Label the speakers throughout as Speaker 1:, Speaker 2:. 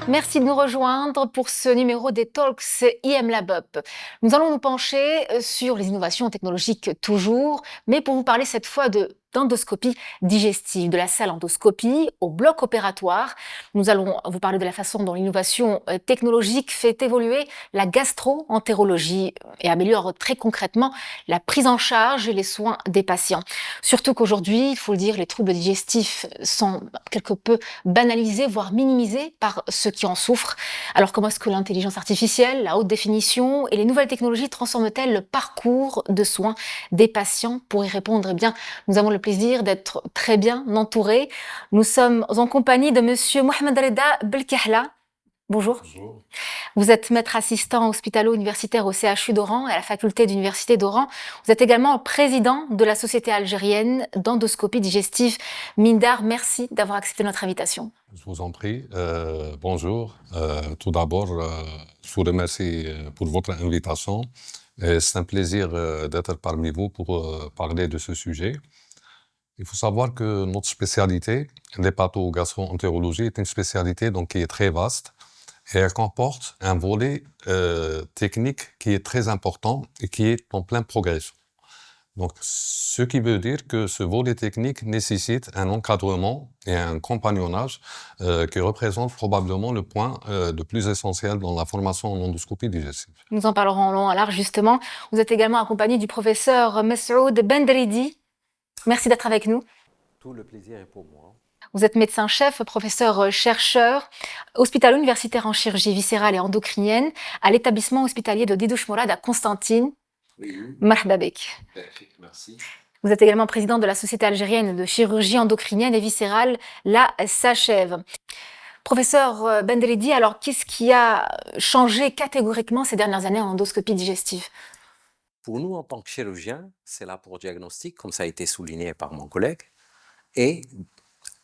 Speaker 1: Merci de nous rejoindre pour ce numéro des Talks IM Lab Up. Nous allons nous pencher sur les innovations technologiques toujours, mais pour vous parler cette fois d'endoscopie digestive, de la salle endoscopie au bloc opératoire. Nous allons vous parler de la façon dont l'innovation technologique fait évoluer la gastro-entérologie et améliore très concrètement la prise en charge et les soins des patients. Surtout qu'aujourd'hui, il faut le dire, les troubles digestifs sont quelque peu banalisés, voire minimisés par ceux qui en souffrent. Alors comment est-ce que l'intelligence artificielle, la haute définition et les nouvelles technologies transforment-elles le parcours de soins des patients? Pour y répondre, eh bien, nous avons le plaisir d'être très bien entourés. Nous sommes en compagnie de monsieur Mohamed Reda Belkahla. Bonjour.
Speaker 2: Bonjour.
Speaker 1: Vous êtes maître assistant hospitalo-universitaire au CHU d'Oran et à la faculté d'université d'Oran. Vous êtes également président de la Société algérienne d'endoscopie digestive Mindar. Merci d'avoir accepté notre invitation.
Speaker 2: Je vous en prie. Bonjour. Tout d'abord, je vous remercie pour votre invitation. C'est un plaisir d'être parmi vous pour parler de ce sujet. Il faut savoir que notre spécialité, l'hépato-gastro-entérologie, est une spécialité donc, qui est très vaste et elle comporte un volet technique qui est très important et qui est en pleine progression. Donc, ce qui veut dire que ce volet technique nécessite un encadrement et un compagnonnage qui représente probablement le point le plus essentiel dans la formation en endoscopie digestive.
Speaker 1: Nous en parlerons en long et en large justement. Vous êtes également accompagné du professeur Mesroud Bendridi. Merci d'être avec nous.
Speaker 3: Tout le plaisir est pour moi.
Speaker 1: Vous êtes médecin-chef, professeur-chercheur, hospitalo-universitaire en chirurgie viscérale et endocrinienne à l'établissement hospitalier de Didouche Mourad à Constantine.
Speaker 3: Oui,
Speaker 1: Marhaba bek.
Speaker 3: merci.
Speaker 1: Vous êtes également président de la Société algérienne de chirurgie endocrinienne et viscérale, la SACHEV. Professeur Bendridi, alors qu'est-ce qui a changé catégoriquement ces dernières années en endoscopie digestive?
Speaker 3: Pour nous, en tant que chirurgiens, c'est là pour diagnostic, comme ça a été souligné par mon collègue. Et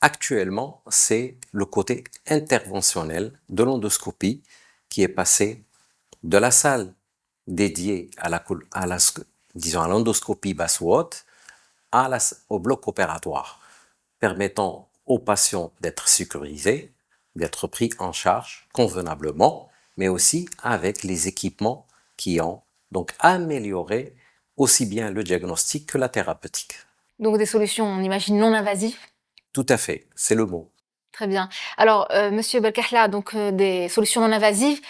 Speaker 3: actuellement, c'est le côté interventionnel de l'endoscopie qui est passé de la salle dédiée à l'endoscopie basse ou haute au bloc opératoire, permettant aux patients d'être sécurisés, d'être pris en charge convenablement, mais aussi avec les équipements qui ont donc amélioré aussi bien le diagnostic que la thérapeutique.
Speaker 1: Donc des solutions, on imagine, non invasives?
Speaker 3: Tout à fait, c'est le mot.
Speaker 1: Très bien. Alors, monsieur Belkahla, donc des solutions non invasives,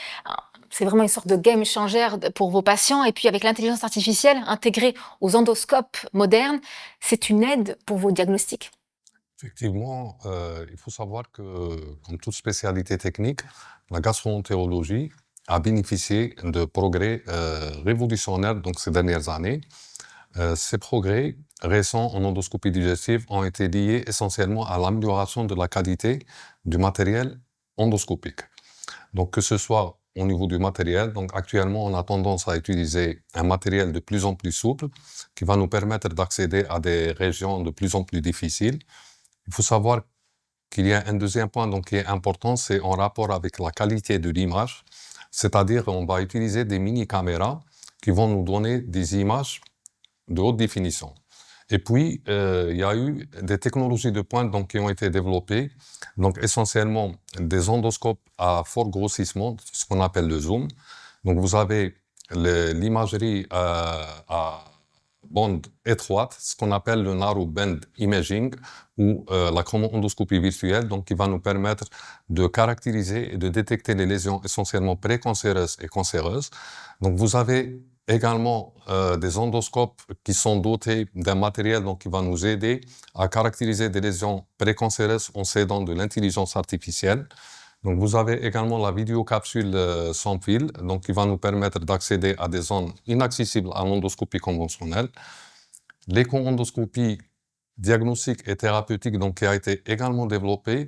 Speaker 1: c'est vraiment une sorte de game changer pour vos patients. Et puis avec l'intelligence artificielle intégrée aux endoscopes modernes, c'est une aide pour vos diagnostics.
Speaker 2: Effectivement, il faut savoir que, comme toute spécialité technique, la gastro-entérologie a bénéficié de progrès révolutionnaires donc, ces dernières années. Ces progrès récents en endoscopie digestive ont été liés essentiellement à l'amélioration de la qualité du matériel endoscopique. Donc, que ce soit au niveau du matériel, donc actuellement, on a tendance à utiliser un matériel de plus en plus souple qui va nous permettre d'accéder à des régions de plus en plus difficiles. Il faut savoir qu'il y a un deuxième point donc, qui est important, c'est en rapport avec la qualité de l'image, c'est-à-dire on va utiliser des mini-caméras qui vont nous donner des images de haute définition. Et puis, il y a eu des technologies de pointe donc, qui ont été développées, donc essentiellement des endoscopes à fort grossissement, ce qu'on appelle le zoom. Donc, vous avez l'imagerie à bande étroite, ce qu'on appelle le narrow band imaging ou la endoscopie virtuelle, donc qui va nous permettre de caractériser et de détecter les lésions essentiellement précancéreuses et cancéreuses. Donc, vous avez également des endoscopes qui sont dotés d'un matériel donc, qui va nous aider à caractériser des lésions précancéreuses en s'aidant de l'intelligence artificielle. Donc, vous avez également la vidéocapsule sans fil, donc qui va nous permettre d'accéder à des zones inaccessibles à l'endoscopie conventionnelle. L'éco-endoscopie diagnostique et thérapeutique donc, qui a été également développée,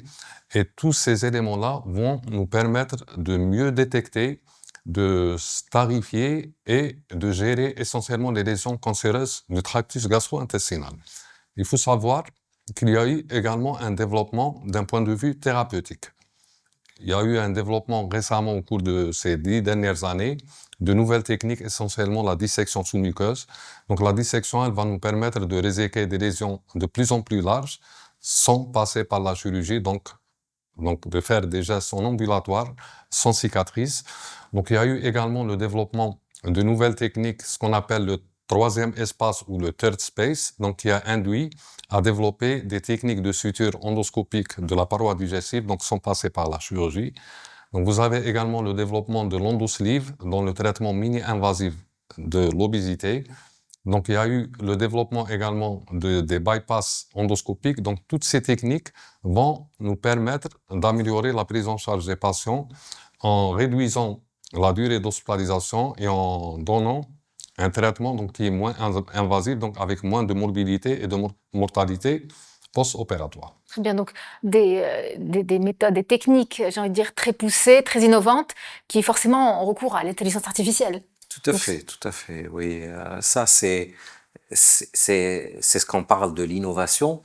Speaker 2: et tous ces éléments-là vont nous permettre de mieux détecter, de starifier et de gérer essentiellement les lésions cancéreuses du tractus gastro-intestinal. Il faut savoir qu'il y a eu également un développement d'un point de vue thérapeutique. Il y a eu un développement récemment au cours de ces 10 dernières années de nouvelles techniques, essentiellement la dissection sous-muqueuse. Donc la dissection, elle va nous permettre de réséquer des lésions de plus en plus larges sans passer par la chirurgie, donc donc de faire des gestes en ambulatoire, sans cicatrice. Donc il y a eu également le développement de nouvelles techniques, ce qu'on appelle le troisième espace ou le third space, donc qui a induit à développer des techniques de suture endoscopique de la paroi digestive, donc sans passer par la chirurgie. Donc vous avez également le développement de l'endosleeve dans le traitement mini-invasif de l'obésité. Donc il y a eu le développement également des bypass endoscopiques. Donc toutes ces techniques vont nous permettre d'améliorer la prise en charge des patients en réduisant la durée d'hospitalisation et en donnant un traitement donc, qui est moins invasif, donc avec moins de morbidité et de mortalité post-opératoire.
Speaker 1: Très bien, donc des méthodes, des techniques, j'ai envie de dire, très poussées, très innovantes, qui forcément ont recours à l'intelligence artificielle.
Speaker 3: Tout à fait, oui. Ça, c'est ce qu'on parle de l'innovation.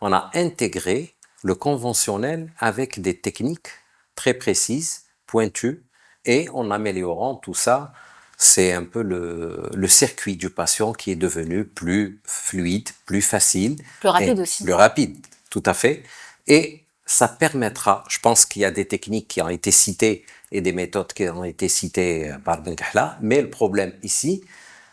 Speaker 3: On a intégré le conventionnel avec des techniques très précises, pointues, et en améliorant tout ça, c'est un peu le circuit du patient qui est devenu plus fluide, plus facile.
Speaker 1: Plus rapide aussi.
Speaker 3: Plus rapide, tout à fait. Et ça permettra, je pense qu'il y a des techniques qui ont été citées et des méthodes qui ont été citées par Ben Kahla, mais le problème ici,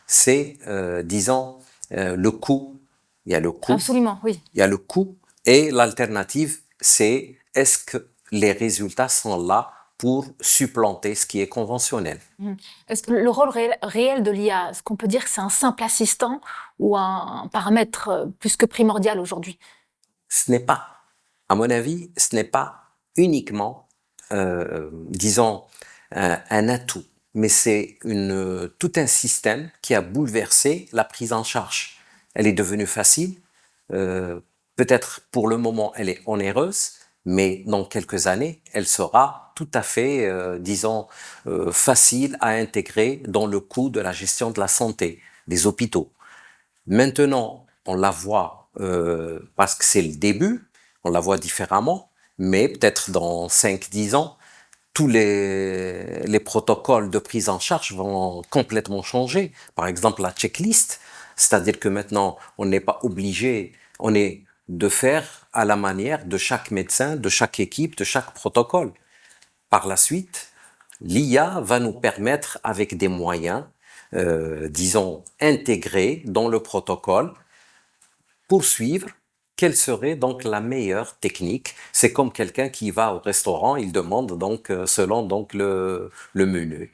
Speaker 3: c'est, disons, le coût. Il y a le coût.
Speaker 1: Absolument, oui.
Speaker 3: Il y a le coût et l'alternative, c'est est-ce que les résultats sont là pour supplanter ce qui est conventionnel.
Speaker 1: Est-ce que le rôle réel de l'IA, est-ce qu'on peut dire que c'est un simple assistant ou un paramètre plus que primordial aujourd'hui?
Speaker 3: Ce n'est pas, à mon avis, ce n'est pas uniquement, disons, un atout, mais c'est tout un système qui a bouleversé la prise en charge. Elle est devenue facile, peut-être pour le moment elle est onéreuse, mais dans quelques années, elle sera tout à fait, disons, facile à intégrer dans le coût de la gestion de la santé, des hôpitaux. Maintenant, on la voit, parce que c'est le début, on la voit différemment, mais peut-être dans 5-10 ans, tous les protocoles de prise en charge vont complètement changer. Par exemple, la checklist, c'est-à-dire que maintenant, on n'est pas obligé, on est de faire à la manière de chaque médecin, de chaque équipe, de chaque protocole. Par la suite, l'IA va nous permettre, avec des moyens, disons, intégrés dans le protocole, poursuivre quelle serait donc la meilleure technique. C'est comme quelqu'un qui va au restaurant, il demande donc selon donc le menu.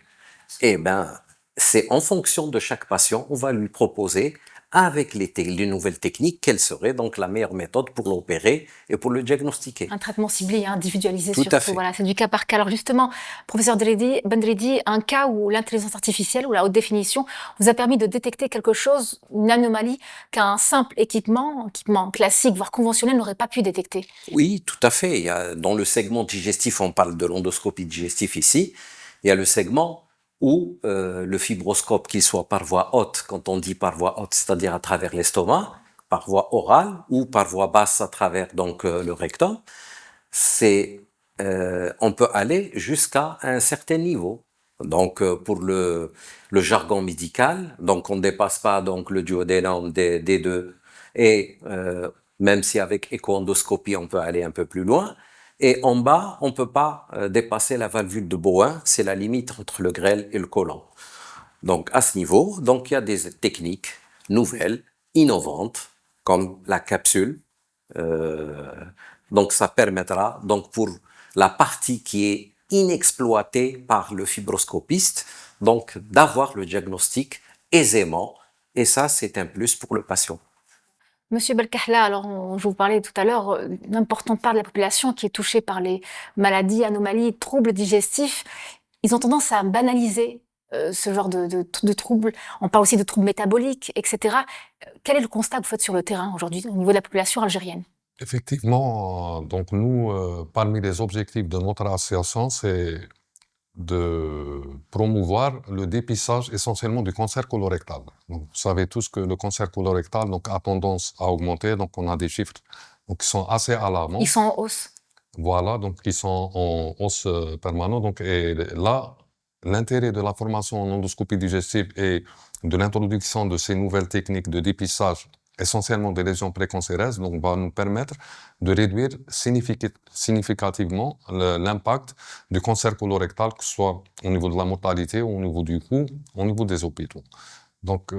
Speaker 3: Eh ben, c'est en fonction de chaque patient, on va lui proposer avec les nouvelles techniques, quelle serait donc la meilleure méthode pour l'opérer et pour le diagnostiquer.
Speaker 1: Un traitement ciblé, individualisé
Speaker 3: Tout
Speaker 1: surtout.
Speaker 3: à fait.
Speaker 1: Voilà, c'est du cas par cas. Alors justement, professeur Bendridi, un cas où l'intelligence artificielle ou la haute définition vous a permis de détecter quelque chose, une anomalie qu'un simple équipement classique, voire conventionnel, n'aurait pas pu détecter.
Speaker 3: Oui, tout à fait. Dans le segment digestif, on parle de l'endoscopie digestive ici. Il y a le segment où le fibroscope, qu'il soit par voie haute, quand on dit par voie haute, c'est-à-dire à travers l'estomac, par voie orale ou par voie basse à travers donc le rectum, on peut aller jusqu'à un certain niveau. Donc pour le jargon médical, donc on ne dépasse pas donc le duodénum des deux, et même si avec écho-endoscopie on peut aller un peu plus loin. Et en bas, on ne peut pas dépasser la valvule de Bowen, c'est la limite entre le grêle et le côlon. Donc à ce niveau, donc il y a des techniques nouvelles, innovantes, comme la capsule. Donc ça permettra, donc pour la partie qui est inexploitée par le fibroscopiste, donc d'avoir le diagnostic aisément. Et ça, c'est un plus pour le patient.
Speaker 1: Monsieur Belkahla, alors je vous parlais tout à l'heure d'une importante part de la population qui est touchée par les maladies, anomalies, troubles digestifs. Ils ont tendance à banaliser ce genre de troubles. On parle aussi de troubles métaboliques, etc. Quel est le constat que vous faites sur le terrain aujourd'hui au niveau de la population algérienne?
Speaker 2: Effectivement, donc nous, parmi les objectifs de notre association, c'est de promouvoir le dépistage essentiellement du cancer colorectal. Donc, vous savez tous que le cancer colorectal donc, a tendance à augmenter, donc on a des chiffres donc, qui sont assez alarmants.
Speaker 1: Ils sont en hausse.
Speaker 2: Voilà, donc ils sont en hausse permanente. Donc, et là, l'intérêt de la formation en endoscopie digestive et de l'introduction de ces nouvelles techniques de dépistage essentiellement des lésions précancéreuses, donc va nous permettre de réduire significativement l'impact du cancer colorectal, que ce soit au niveau de la mortalité, au niveau du coût, au niveau des hôpitaux. Donc,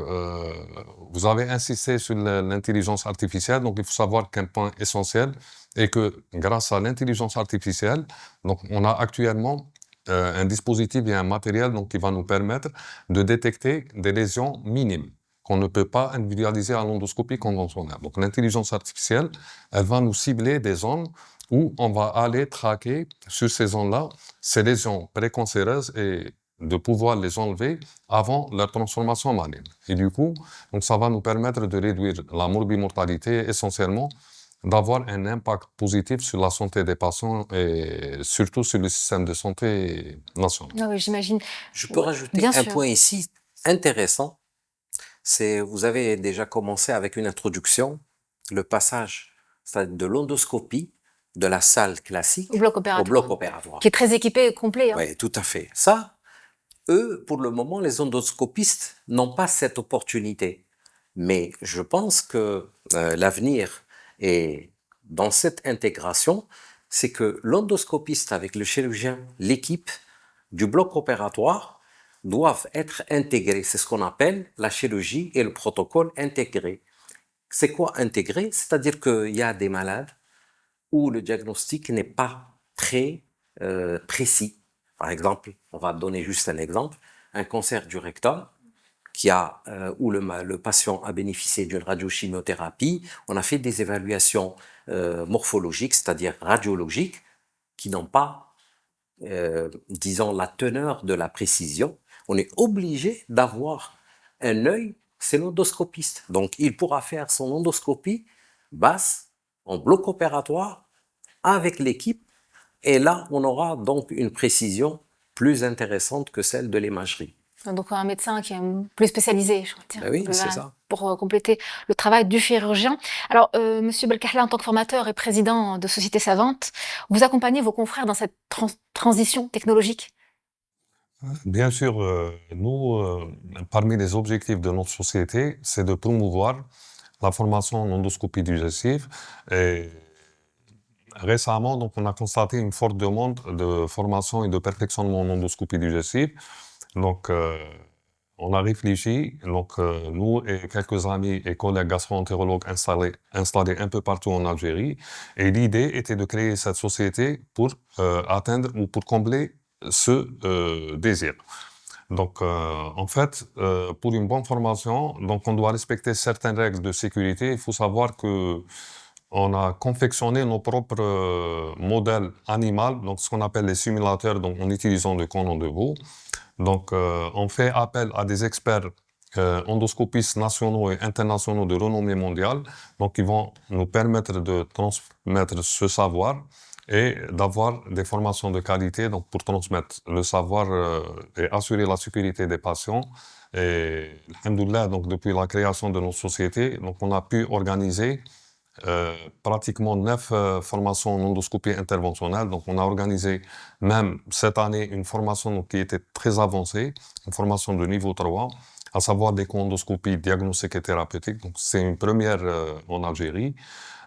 Speaker 2: vous avez insisté sur l'intelligence artificielle. Donc, il faut savoir qu'un point essentiel est que grâce à l'intelligence artificielle, donc, on a actuellement un dispositif et un matériel donc, qui va nous permettre de détecter des lésions minimes qu'on ne peut pas individualiser à l'endoscopie conventionnelle. Donc, l'intelligence artificielle, elle va nous cibler des zones où on va aller traquer sur ces zones-là ces lésions précancéreuses et de pouvoir les enlever avant leur transformation maligne. Et du coup, donc ça va nous permettre de réduire la morbimortalité, essentiellement d'avoir un impact positif sur la santé des patients et surtout sur le système de santé national.
Speaker 1: Ah oui, j'imagine.
Speaker 3: Je peux rajouter
Speaker 1: Bien
Speaker 3: un
Speaker 1: sûr.
Speaker 3: point ici intéressant. Vous avez déjà commencé avec une introduction, le passage de l'endoscopie de la salle classique
Speaker 1: Au bloc
Speaker 3: au
Speaker 1: opératoire.
Speaker 3: bloc opératoire.
Speaker 1: Qui est très équipé et complet. Hein.
Speaker 3: Oui, tout à fait. Ça, eux, pour le moment, les endoscopistes n'ont pas cette opportunité. Mais je pense que l'avenir est dans cette intégration, c'est que l'endoscopiste avec le chirurgien, l'équipe du bloc opératoire doivent être intégrés. C'est ce qu'on appelle la chirurgie et le protocole intégré. C'est quoi intégré? C'est-à-dire qu'il y a des malades où le diagnostic n'est pas très précis. Par exemple, on va donner juste un exemple, un cancer du rectum où le patient a bénéficié d'une radiochimiothérapie, on a fait des évaluations morphologiques, c'est-à-dire radiologiques, qui n'ont pas, disons, la teneur de la précision. On est obligé d'avoir un œil, c'est l'endoscopiste. Donc, il pourra faire son endoscopie basse, en bloc opératoire, avec l'équipe, et là, on aura donc une précision plus intéressante que celle de l'imagerie.
Speaker 1: Donc un médecin qui est plus spécialisé, je veux dire,
Speaker 3: Ben oui, c'est ça.
Speaker 1: pour compléter le travail du chirurgien. Alors, Monsieur Belkacla, en tant que formateur et président de Société Savante, vous accompagnez vos confrères dans cette transition technologique?
Speaker 2: Bien sûr, nous, parmi les objectifs de notre société, c'est de promouvoir la formation en endoscopie digestive. Et récemment, donc, on a constaté une forte demande de formation et de perfectionnement en endoscopie digestive. Donc, on a réfléchi, donc nous et quelques amis et collègues gastro-entérologues installés un peu partout en Algérie. Et l'idée était de créer cette société pour atteindre ou pour combler ce désir. Donc, en fait, pour une bonne formation, donc on doit respecter certaines règles de sécurité. Il faut savoir que on a confectionné nos propres modèles animaux, donc ce qu'on appelle les simulateurs, donc en utilisant le colon de veau. Donc, on fait appel à des experts endoscopistes nationaux et internationaux de renommée mondiale, donc qui vont nous permettre de transmettre ce savoir et d'avoir des formations de qualité donc pour transmettre le savoir et assurer la sécurité des patients. Et alhamdoulilah, donc depuis la création de nos sociétés, donc on a pu organiser pratiquement 9 formations en endoscopie interventionnelle. Donc, on a organisé même cette année une formation donc, qui était très avancée, une formation de niveau 3, à savoir des endoscopies diagnostiques et thérapeutiques. Donc, c'est une première en Algérie.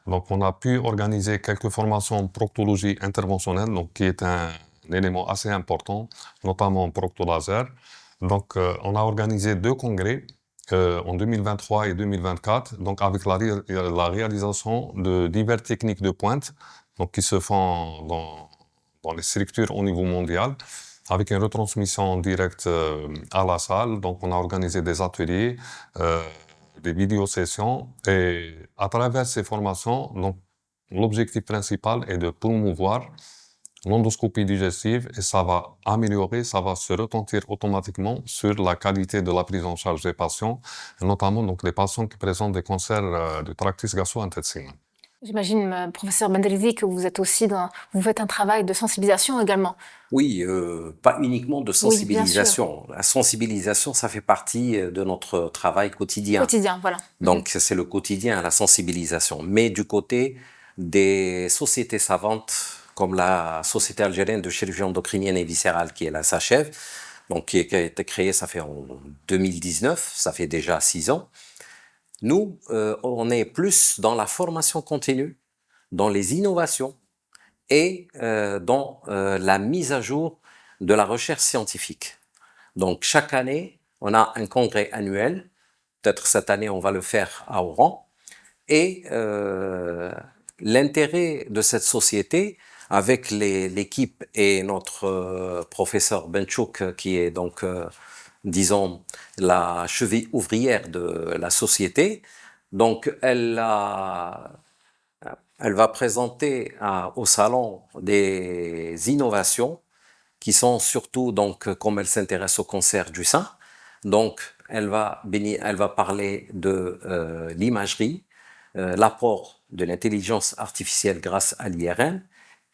Speaker 2: Donc, on a pu organiser quelques formations en proctologie interventionnelle, donc, qui est un élément assez important, notamment en proctolaser. Donc, on a organisé 2 congrès en 2023 et 2024, donc avec la réalisation de diverses techniques de pointe donc qui se font dans les structures au niveau mondial, avec une retransmission en direct à la salle. Donc on a organisé des ateliers, des vidéosessions, et à travers ces formations, donc, l'objectif principal est de promouvoir l'endoscopie digestive et ça va améliorer, ça va se retentir automatiquement sur la qualité de la prise en charge des patients, notamment donc les patients qui présentent des cancers du tractus gastro-intestinal.
Speaker 1: J'imagine, professeur Bendelizi, que vous vous faites un travail de sensibilisation également.
Speaker 3: Oui, pas uniquement de
Speaker 1: Oui, bien sûr.
Speaker 3: sensibilisation. La sensibilisation, ça fait partie de notre travail quotidien.
Speaker 1: Quotidien, voilà.
Speaker 3: Donc, c'est le quotidien, la sensibilisation. Mais du côté des sociétés savantes, comme la Société algérienne de chirurgie endocrinienne et viscérale, qui est la SACHEV, donc qui a été créée, ça fait en 2019, ça fait déjà 6 ans. Nous, on est plus dans la formation continue, dans les innovations et dans la mise à jour de la recherche scientifique. Donc, chaque année, on a un congrès annuel. Peut-être cette année, on va le faire à Oran. Et l'intérêt de cette société, avec l'équipe et notre professeur Benchouk, qui est donc, disons, la cheville ouvrière de la société, donc elle va présenter au salon des innovations qui sont surtout, donc, comme elle s'intéresse au cancer du sein, donc elle va parler de l'imagerie, l'apport de l'intelligence artificielle grâce à l'IRM,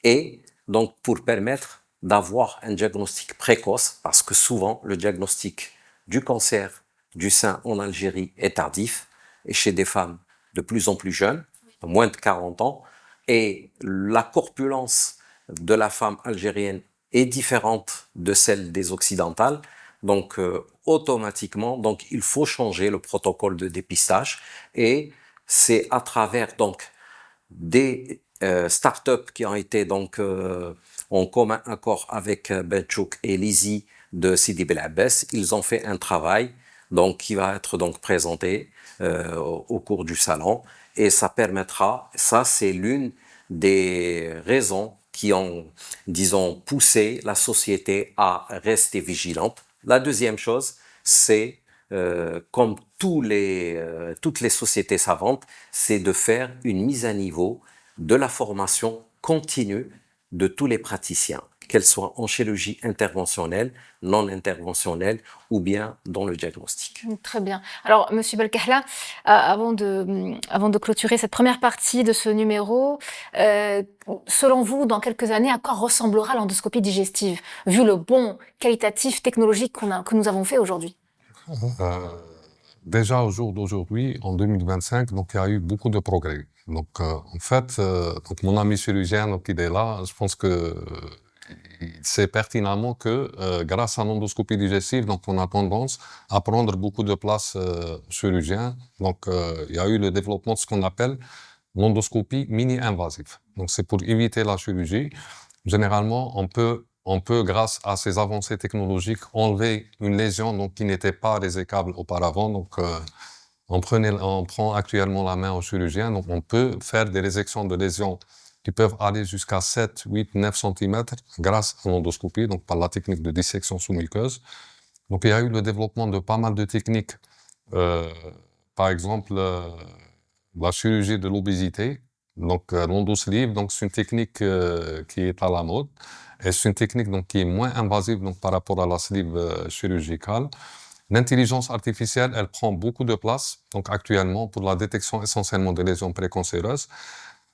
Speaker 3: et donc pour permettre d'avoir un diagnostic précoce, parce que souvent le diagnostic du cancer du sein en Algérie est tardif, et chez des femmes de plus en plus jeunes, moins de 40 ans, et la corpulence de la femme algérienne est différente de celle des occidentales, donc automatiquement, donc il faut changer le protocole de dépistage, et c'est à travers donc des startups qui ont été donc en commun accord avec Benchouk et Lizy de Sidi Bel Abbès. Ils ont fait un travail donc qui va être donc présenté au cours du salon, et ça permettra, ça c'est l'une des raisons qui ont, disons, poussé la société à rester vigilante. La deuxième chose, c'est comme toutes les sociétés savantes, c'est de faire une mise à niveau de la formation continue de tous les praticiens, qu'elles soient en chirurgie interventionnelle, non interventionnelle ou bien dans le diagnostic.
Speaker 1: Très bien. Alors, Monsieur Belkahla, avant de clôturer cette première partie de ce numéro, selon vous, dans quelques années, à quoi ressemblera l'endoscopie digestive, vu le bond qualitatif technologique que nous avons fait aujourd'hui?
Speaker 2: Déjà au jour d'aujourd'hui, en 2025, donc il y a eu beaucoup de progrès. Donc en fait, donc mon ami chirurgien, donc il est là. Je pense que il sait pertinemment que grâce à l'endoscopie digestive, donc on a tendance à prendre beaucoup de place chirurgien. Donc il y a eu le développement de ce qu'on appelle l'endoscopie mini-invasive. Donc c'est pour éviter la chirurgie. Généralement, on peut, grâce à ces avancées technologiques, enlever une lésion donc, qui n'était pas résécable auparavant. Donc, on prend actuellement la main au chirurgien. Donc, on peut faire des résections de lésions qui peuvent aller jusqu'à 7, 8, 9 cm grâce à l'endoscopie, donc par la technique de dissection sous-muqueuse. Donc, il y a eu le développement de pas mal de techniques. Par exemple, la chirurgie de l'obésité. Donc, l'endosleeve, donc c'est une technique qui est à la mode. Et c'est une technique donc, qui est moins invasive donc, par rapport à la sleeve chirurgicale. L'intelligence artificielle, elle prend beaucoup de place donc, actuellement pour la détection essentiellement des lésions précancéreuses.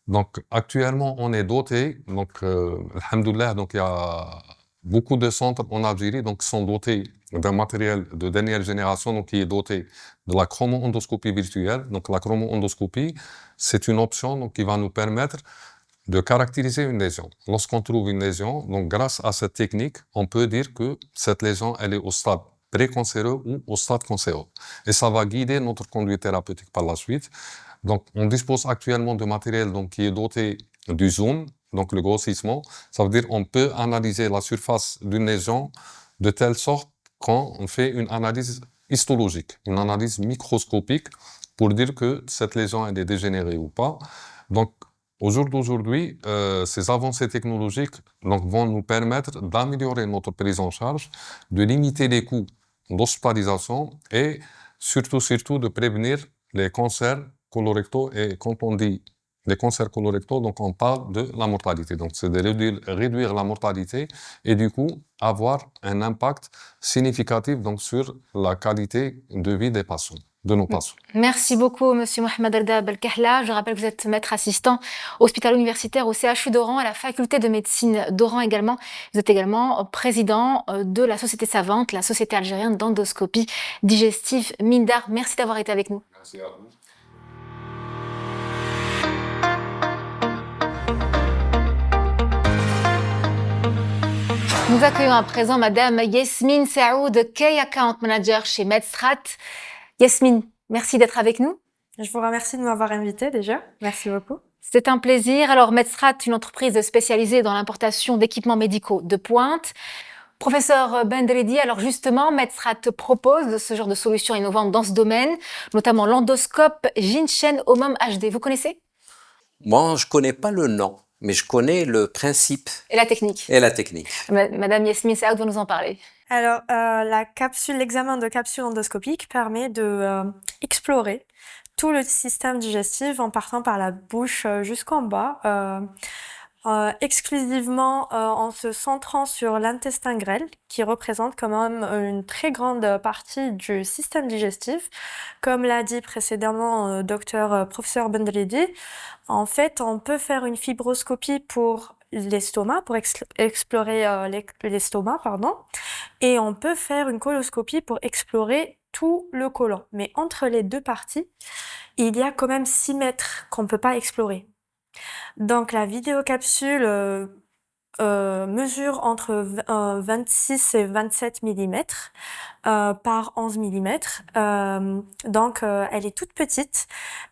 Speaker 2: Donc, actuellement, on est doté, donc, alhamdoulilah, donc il y a beaucoup de centres en Algérie donc, qui sont dotés d'un matériel de dernière génération donc, qui est doté de la chromo-endoscopie virtuelle. Donc, la chromo-endoscopie, c'est une option donc, qui va nous permettre de caractériser une lésion. Lorsqu'on trouve une lésion, donc grâce à cette technique, on peut dire que cette lésion, elle est au stade précancéreux ou au stade cancéreux. Et ça va guider notre conduite thérapeutique par la suite. Donc, on dispose actuellement de matériel donc, qui est doté du zoom, donc le grossissement. Ça veut dire qu'on peut analyser la surface d'une lésion de telle sorte qu'on fait une analyse histologique, une analyse microscopique pour dire que cette lésion elle est dégénérée ou pas. Donc, au jour d'aujourd'hui, ces avancées technologiques donc, vont nous permettre d'améliorer notre prise en charge, de limiter les coûts d'hospitalisation et surtout de prévenir les cancers colorectaux. Et quand on dit les cancers colorectaux, donc on parle de la mortalité. Donc c'est de réduire la mortalité et du coup avoir un impact significatif donc, sur la qualité de vie des patients. De nos patients.
Speaker 1: Merci beaucoup, Monsieur Mohamed Rda Belkahla. Je rappelle que vous êtes maître assistant hospital universitaire au CHU d'Oran, à la faculté de médecine d'Oran également. Vous êtes également président de la société savante, la Société algérienne d'endoscopie digestive Mindar. Merci d'avoir été avec nous.
Speaker 2: Merci à vous.
Speaker 1: Nous accueillons à présent Madame Yasmine Saoud, Key Account Manager chez MedStrat. Yasmine, merci d'être avec nous.
Speaker 4: Je vous remercie de m'avoir invité déjà. Merci beaucoup.
Speaker 1: C'est un plaisir. Alors, Medstrat, une entreprise spécialisée dans l'importation d'équipements médicaux de pointe. Professeur Bendredi, alors justement, Medstrat propose ce genre de solutions innovantes dans ce domaine, notamment l'endoscope Jinshen Homom HD. Vous connaissez?
Speaker 3: Moi, je connais pas le nom, mais je connais le principe
Speaker 1: Et la technique.
Speaker 3: et la technique.
Speaker 1: Madame Yasmine Saoud va nous en parler.
Speaker 4: Alors, l'examen de capsule endoscopique permet de explorer tout le système digestif en partant par la bouche jusqu'en bas, exclusivement en se centrant sur l'intestin grêle, qui représente quand même une très grande partie du système digestif. Comme l'a dit précédemment professeur Bendredi, en fait, on peut faire une fibroscopie pour l'estomac, pour explorer l'estomac, pardon, et on peut faire une coloscopie pour explorer tout le côlon. Mais entre les deux parties, il y a quand même 6 mètres qu'on ne peut pas explorer. Donc la vidéocapsule mesure entre 26 et 27 mm par 11 mm. Donc elle est toute petite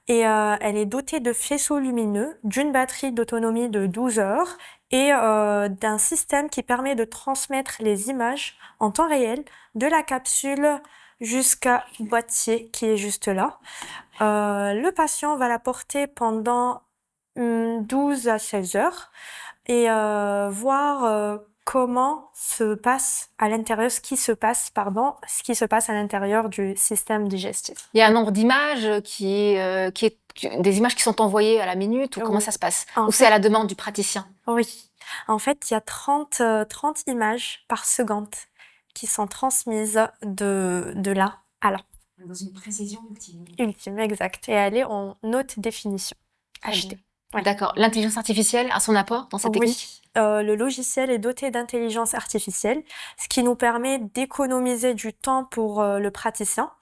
Speaker 4: et elle est dotée de faisceaux lumineux, d'une batterie d'autonomie de 12 heures et d'un système qui permet de transmettre les images en temps réel de la capsule jusqu'à boîtier qui est juste là. Le patient va la porter pendant 12 à 16 heures et voir comment se passe à l'intérieur, ce qui se passe à l'intérieur du système digestif.
Speaker 1: Il y a un nombre d'images des images qui sont envoyées à la minute ou comment
Speaker 4: Oui.
Speaker 1: ça se passe?
Speaker 4: En
Speaker 1: Ou
Speaker 4: fait-
Speaker 1: c'est à la demande du praticien?
Speaker 4: Oui. En fait, il y a 30 images par seconde qui sont transmises de là à là.
Speaker 1: Dans une précision ultime.
Speaker 4: Ultime, exact. Et elle est en haute définition.
Speaker 1: Très
Speaker 4: HD.
Speaker 1: bien.
Speaker 4: Ouais.
Speaker 1: D'accord. L'intelligence artificielle a son apport dans cette technique?
Speaker 4: Oui, le logiciel est doté d'intelligence artificielle, ce qui nous permet d'économiser du temps pour le praticien.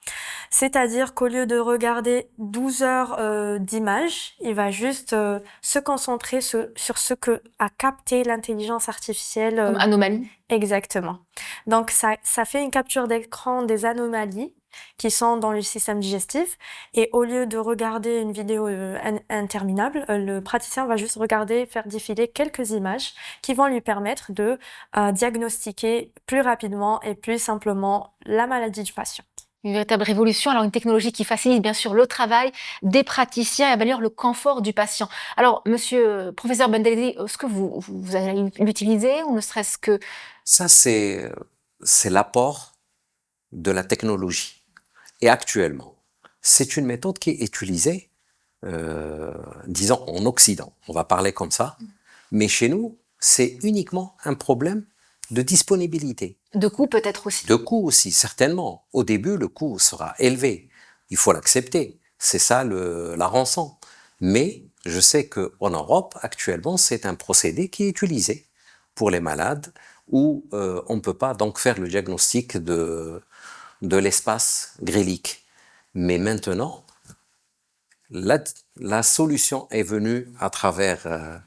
Speaker 4: C'est-à-dire qu'au lieu de regarder 12 heures d'images, il va juste se concentrer sur ce que a capté l'intelligence artificielle.
Speaker 1: Comme anomalie?
Speaker 4: Exactement. Donc ça fait une capture d'écran des anomalies qui sont dans le système digestif et au lieu de regarder une vidéo interminable, le praticien va juste faire défiler quelques images qui vont lui permettre de diagnostiquer plus rapidement et plus simplement la maladie du patient.
Speaker 1: Une véritable révolution, alors une technologie qui facilite bien sûr le travail des praticiens et améliore le confort du patient. Alors, monsieur professeur Bendredi, est-ce que vous allez l'utiliser ou ne serait-ce que...
Speaker 3: Ça, c'est l'apport de la technologie. Et actuellement, c'est une méthode qui est utilisée, disons, en Occident. On va parler comme ça. Mais chez nous, c'est uniquement un problème de disponibilité.
Speaker 1: De coût peut-être aussi.
Speaker 3: De coût aussi, certainement. Au début, le coût sera élevé. Il faut l'accepter. C'est ça la rançon. Mais je sais qu'en Europe, actuellement, c'est un procédé qui est utilisé pour les malades où on ne peut pas donc faire le diagnostic de l'espace grélique. Mais maintenant, la solution est venue à travers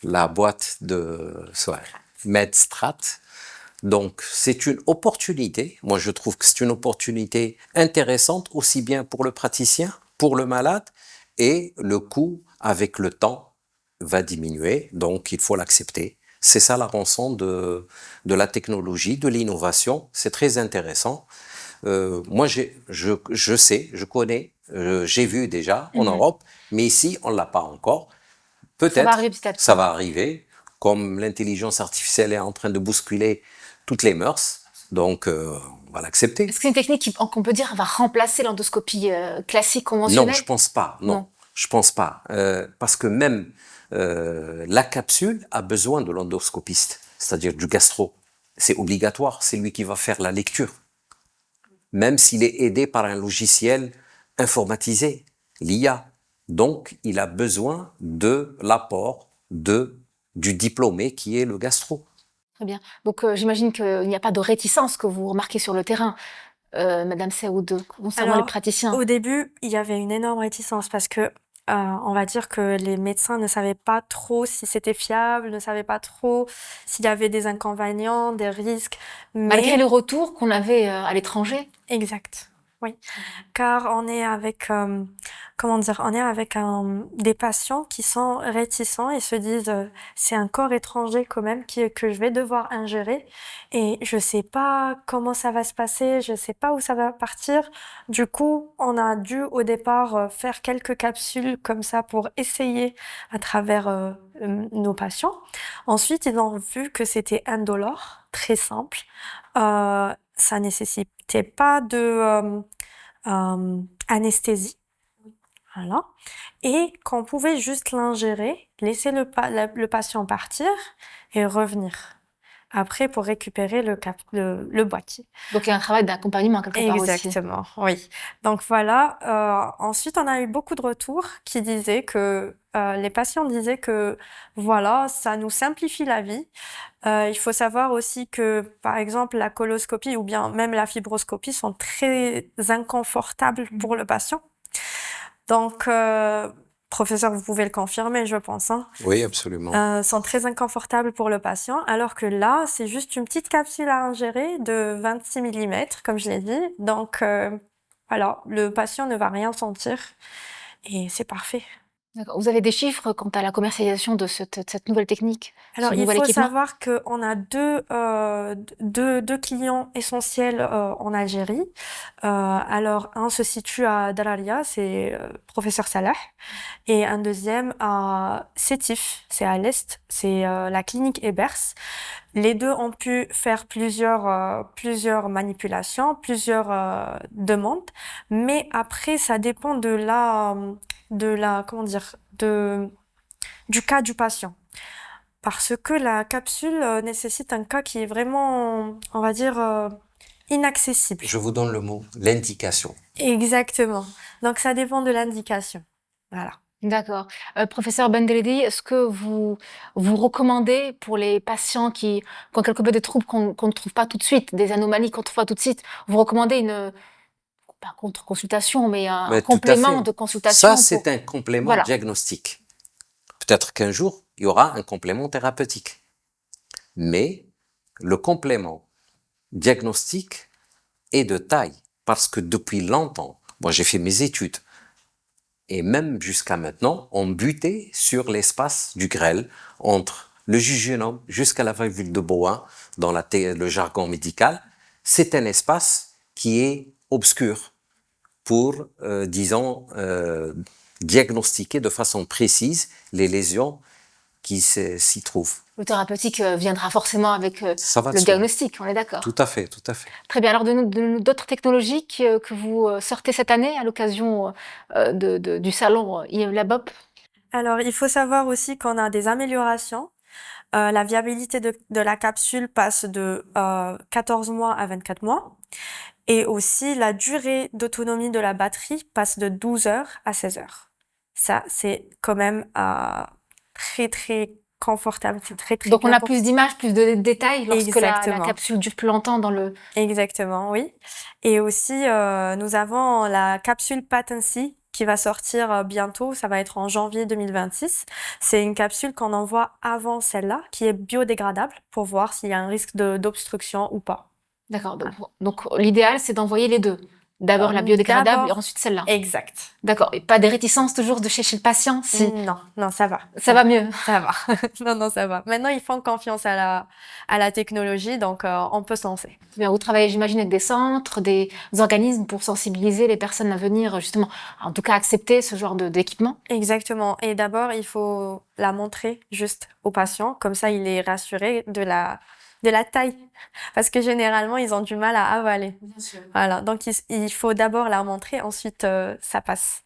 Speaker 3: la boîte de Medstrat. Donc, c'est une opportunité. Moi, je trouve que c'est une opportunité intéressante, aussi bien pour le praticien, pour le malade, et le coût, avec le temps, va diminuer. Donc, il faut l'accepter. C'est ça la rançon de la technologie, de l'innovation. C'est très intéressant. Moi, je sais, je connais, j'ai vu déjà en Europe, mais ici, on l'a pas encore. Peut-être, ça va arriver, comme l'intelligence artificielle est en train de bousculer toutes les mœurs, donc on va l'accepter.
Speaker 1: Est-ce que c'est une technique qu'on peut dire va remplacer l'endoscopie classique conventionnelle?
Speaker 3: Non, je pense pas. Non. Je pense pas, parce que même la capsule a besoin de l'endoscopiste, c'est-à-dire du gastro. C'est obligatoire, c'est lui qui va faire la lecture. Même s'il est aidé par un logiciel informatisé, l'IA. Donc, il a besoin de l'apport du diplômé qui est le gastro.
Speaker 1: Très bien. Donc, j'imagine qu'il n'y a pas de réticence que vous remarquez sur le terrain, Madame Saoud, concernant les praticiens.
Speaker 4: Au début, il y avait une énorme réticence parce que on va dire que les médecins ne savaient pas trop si c'était fiable, ne savaient pas trop s'il y avait des inconvénients, des risques.
Speaker 1: Malgré le retour qu'on avait à l'étranger?
Speaker 4: Exact. Oui, car on est avec, comment dire, on est avec des patients qui sont réticents et se disent c'est un corps étranger quand même que je vais devoir ingérer et je sais pas comment ça va se passer, je sais pas où ça va partir. Du coup, on a dû au départ faire quelques capsules comme ça pour essayer à travers nos patients. Ensuite, ils ont vu que c'était indolore, très simple. Ça nécessitait pas de anesthésie, voilà, et qu'on pouvait juste l'ingérer, laisser le patient partir et revenir après pour récupérer le boîtier.
Speaker 1: Donc il y a un travail d'accompagnement quelque part aussi.
Speaker 4: Exactement, oui. Donc voilà. Ensuite, on a eu beaucoup de retours qui disaient que les patients disaient que voilà, ça nous simplifie la vie. Il faut savoir aussi que, par exemple, la coloscopie ou bien même la fibroscopie sont très inconfortables pour le patient. Donc, professeur, vous pouvez le confirmer, je pense, hein.
Speaker 3: Oui, absolument.
Speaker 4: Sont très inconfortables pour le patient, alors que là, c'est juste une petite capsule à ingérer de 26 millimètres, comme je l'ai dit. Donc, voilà, le patient ne va rien sentir et c'est parfait.
Speaker 1: D'accord. Vous avez des chiffres quant à la commercialisation de cette nouvelle technique,
Speaker 4: Alors,
Speaker 1: ce
Speaker 4: il
Speaker 1: nouvel
Speaker 4: faut
Speaker 1: équipement?
Speaker 4: savoir qu'on a deux clients essentiels en Algérie. Alors, un se situe à Dararia, c'est professeur Salah, et un deuxième à Sétif, c'est à l'est, c'est la clinique Ebers. Les deux ont pu faire plusieurs manipulations, plusieurs demandes, mais après, ça dépend comment dire, du cas du patient. Parce que la capsule nécessite un cas qui est vraiment, on va dire, inaccessible.
Speaker 3: Je vous donne le mot, l'indication.
Speaker 4: Exactement. Donc, ça dépend de l'indication. Voilà.
Speaker 1: D'accord. Professeur Bendeledi, est-ce que vous recommandez pour les patients qui ont quelque peu des troubles qu'on ne trouve pas tout de suite, des anomalies qu'on ne trouve pas tout de suite, vous recommandez pas contre-consultation, mais un
Speaker 3: Mais tout à
Speaker 1: complément
Speaker 3: fait.
Speaker 1: de
Speaker 3: Ça,
Speaker 1: consultation pour...
Speaker 3: c'est un complément
Speaker 1: Voilà.
Speaker 3: diagnostique. Peut-être qu'un jour, il y aura un complément thérapeutique. Mais le complément diagnostique est de taille parce que depuis longtemps, moi j'ai fait mes études et même jusqu'à maintenant, on butait sur l'espace du grêle entre le jejunum jusqu'à la valvule de Bowen dans le jargon médical. C'est un espace qui est obscur pour, disons, diagnostiquer de façon précise les lésions qui s'y trouvent.
Speaker 1: Le thérapeutique viendra forcément avec
Speaker 3: Ça va de
Speaker 1: le
Speaker 3: soi.
Speaker 1: diagnostic, on est d'accord.
Speaker 3: Tout à fait, tout à fait.
Speaker 1: Très bien. Alors, d'autres technologies que vous sortez cette année à l'occasion du salon IMLabOp?
Speaker 4: Alors, il faut savoir aussi qu'on a des améliorations. La viabilité de la capsule passe de 14 mois à 24 mois. Et aussi, la durée d'autonomie de la batterie passe de 12 heures à 16 heures. Ça, c'est quand même très, très confortable. C'est très, très
Speaker 1: Donc, on
Speaker 4: bien
Speaker 1: a plus d'images, plus de détails lorsque la
Speaker 4: Exactement.
Speaker 1: capsule dure plus longtemps dans le...
Speaker 4: Exactement, oui. Et aussi, nous avons la capsule Patency qui va sortir bientôt. Ça va être en janvier 2026. C'est une capsule qu'on envoie avant celle-là, qui est biodégradable pour voir s'il y a un risque d'obstruction ou pas.
Speaker 1: D'accord. Donc, l'idéal, c'est d'envoyer les deux. D'abord la biodégradable et
Speaker 4: D'abord-
Speaker 1: ensuite celle-là.
Speaker 4: Exact.
Speaker 1: D'accord. Et pas des réticences toujours de chez le patient si
Speaker 4: Non, ça va.
Speaker 1: ça va mieux.
Speaker 4: Ça va. Non, ça va. Maintenant, ils font confiance à la technologie, donc on peut se lancer.
Speaker 1: Bien, vous travaillez, j'imagine, avec des centres, des organismes pour sensibiliser les personnes à venir, justement, en tout cas, accepter ce genre d'équipement.
Speaker 4: Exactement. Et d'abord, il faut la montrer juste au patient. Comme ça, il est rassuré de la taille. Parce que généralement, ils ont du mal à avaler.
Speaker 1: Bien sûr.
Speaker 4: Voilà. Donc, il faut d'abord la montrer, ensuite, ça passe.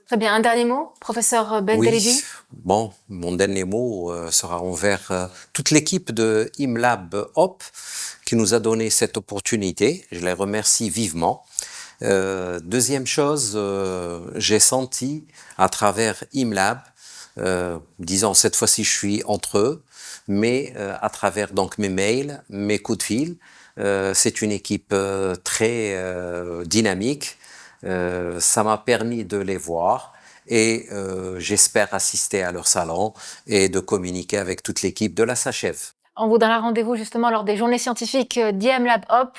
Speaker 1: Très bien. Un dernier mot, professeur Bendelidi?
Speaker 3: Oui, bon, mon dernier mot sera envers toute l'équipe de IMLab Hop qui nous a donné cette opportunité. Je les remercie vivement. Deuxième chose, j'ai senti à travers IMLab, disons cette fois-ci je suis entre eux, mais à travers donc mes mails, mes coups de fil, c'est une équipe très dynamique. Ça m'a permis de les voir et j'espère assister à leur salon et de communiquer avec toute l'équipe de la SACHEV.
Speaker 1: On vous donnera rendez-vous justement lors des journées scientifiques d'IM Lab Hop,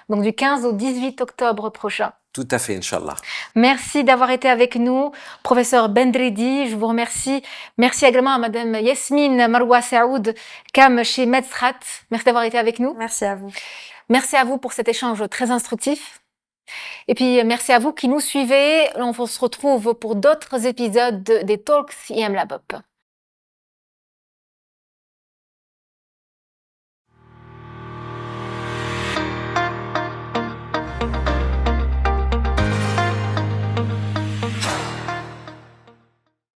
Speaker 1: donc du 15 au 18 octobre prochain.
Speaker 3: Tout à fait, Inch'Allah.
Speaker 1: Merci d'avoir été avec nous, professeur Bendredi, je vous remercie. Merci également à madame Yasmine Maroua Saoud, CAM chez Medstrat. Merci d'avoir été avec nous.
Speaker 4: Merci à vous.
Speaker 1: Merci à vous pour cet échange très instructif. Et puis, merci à vous qui nous suivez. On se retrouve pour d'autres épisodes des Talks IM Lab Hop.